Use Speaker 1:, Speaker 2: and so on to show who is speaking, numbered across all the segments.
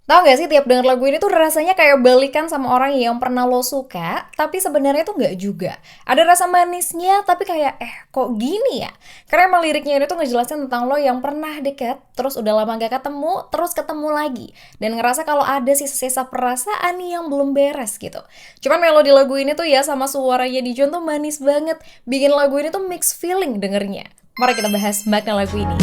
Speaker 1: Tahu gak sih tiap denger lagu ini tuh rasanya kayak balikan sama orang yang pernah lo suka, tapi sebenarnya tuh nggak juga. Ada rasa manisnya, tapi kayak kok gini ya? Karena emang liriknya ini tuh ngejelasin tentang lo yang pernah deket, terus udah lama gak ketemu, terus ketemu lagi. Dan ngerasa kalau ada sisa-sisa perasaan yang belum beres gitu. Cuman melodi lagu ini tuh ya sama suaranya Dijon tuh manis banget. Bikin lagu ini tuh mixed feeling dengernya. Mari kita bahas makna lagu ini.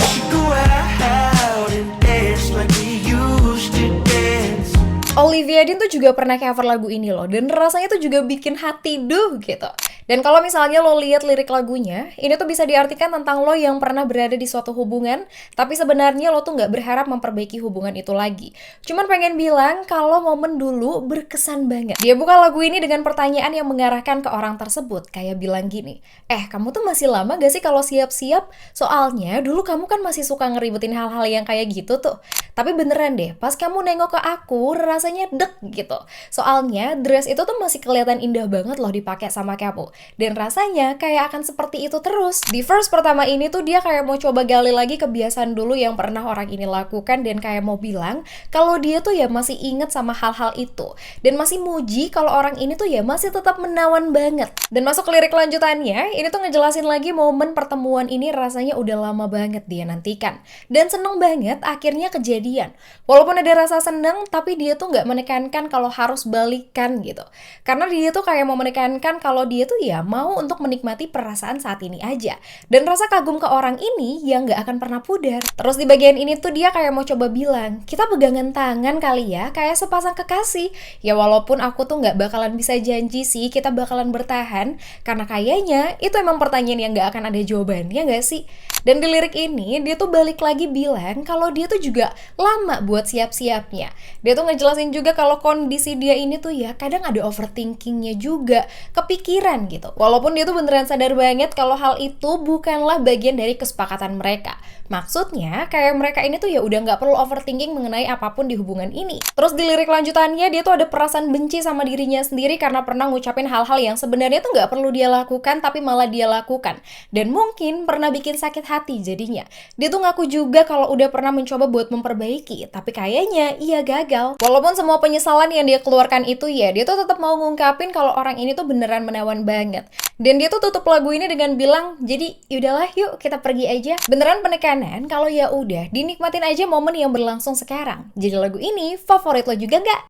Speaker 1: Olivia Dean tuh juga pernah cover lagu ini loh, dan rasanya tuh juga bikin hati duh gitu. Dan kalau misalnya lo lihat lirik lagunya, ini tuh bisa diartikan tentang lo yang pernah berada di suatu hubungan, tapi sebenarnya lo tuh nggak berharap memperbaiki hubungan itu lagi. Cuman pengen bilang kalau momen dulu berkesan banget. Dia buka lagu ini dengan pertanyaan yang mengarahkan ke orang tersebut, kayak bilang gini, kamu tuh masih lama gak sih kalau siap-siap? Soalnya dulu kamu kan masih suka ngeribetin hal-hal yang kayak gitu tuh. Tapi beneran deh, pas kamu nengok ke aku, rasanya dek gitu. Soalnya dress itu tuh masih kelihatan indah banget loh dipakai sama kamu. Dan rasanya kayak akan seperti itu terus. Di verse pertama ini tuh dia kayak mau coba gali lagi kebiasaan dulu yang pernah orang ini lakukan dan kayak mau bilang kalau dia tuh ya masih inget sama hal-hal itu. Dan masih muji kalau orang ini tuh ya masih tetap menawan banget. Dan masuk ke lirik lanjutannya, ini tuh ngejelasin lagi momen pertemuan ini rasanya udah lama banget dia nantikan. Dan seneng banget akhirnya kejadian. Walaupun ada rasa seneng, tapi dia tuh nggak menekankan kalau harus balikan gitu. Karena dia tuh kayak mau menekankan kalau dia tuh ya mau untuk menikmati perasaan saat ini aja. Dan rasa kagum ke orang ini yang gak akan pernah pudar. Terus di bagian ini tuh dia kayak mau coba bilang, kita pegangan tangan kali ya, kayak sepasang kekasih. Ya walaupun aku tuh gak bakalan bisa janji sih kita bakalan bertahan, karena kayaknya itu emang pertanyaan yang gak akan ada jawabannya gak sih? Dan di lirik ini dia tuh balik lagi bilang kalau dia tuh juga lama buat siap-siapnya. Dia tuh ngejelasin juga kalau kondisi dia ini tuh ya kadang ada overthinkingnya juga, kepikiran gitu. Walaupun dia tuh beneran sadar banget kalau hal itu bukanlah bagian dari kesepakatan mereka. Maksudnya kayak mereka ini tuh ya udah nggak perlu overthinking mengenai apapun di hubungan ini. Terus di lirik lanjutannya dia tuh ada perasaan benci sama dirinya sendiri karena pernah ngucapin hal-hal yang sebenarnya tuh nggak perlu dia lakukan tapi malah dia lakukan. Dan mungkin pernah bikin sakit hati jadinya. Dia tuh ngaku juga kalau udah pernah mencoba buat memperbaiki, tapi kayaknya ia gagal. Walaupun semua penyesalan yang dia keluarkan itu ya, dia tuh tetap mau ngungkapin kalau orang ini tuh beneran menawan banget. Dan dia tuh tutup lagu ini dengan bilang, jadi yaudahlah yuk kita pergi aja. Beneran penekanan kalau ya udah dinikmatin aja momen yang berlangsung sekarang. Jadi lagu ini favorit lo juga nggak?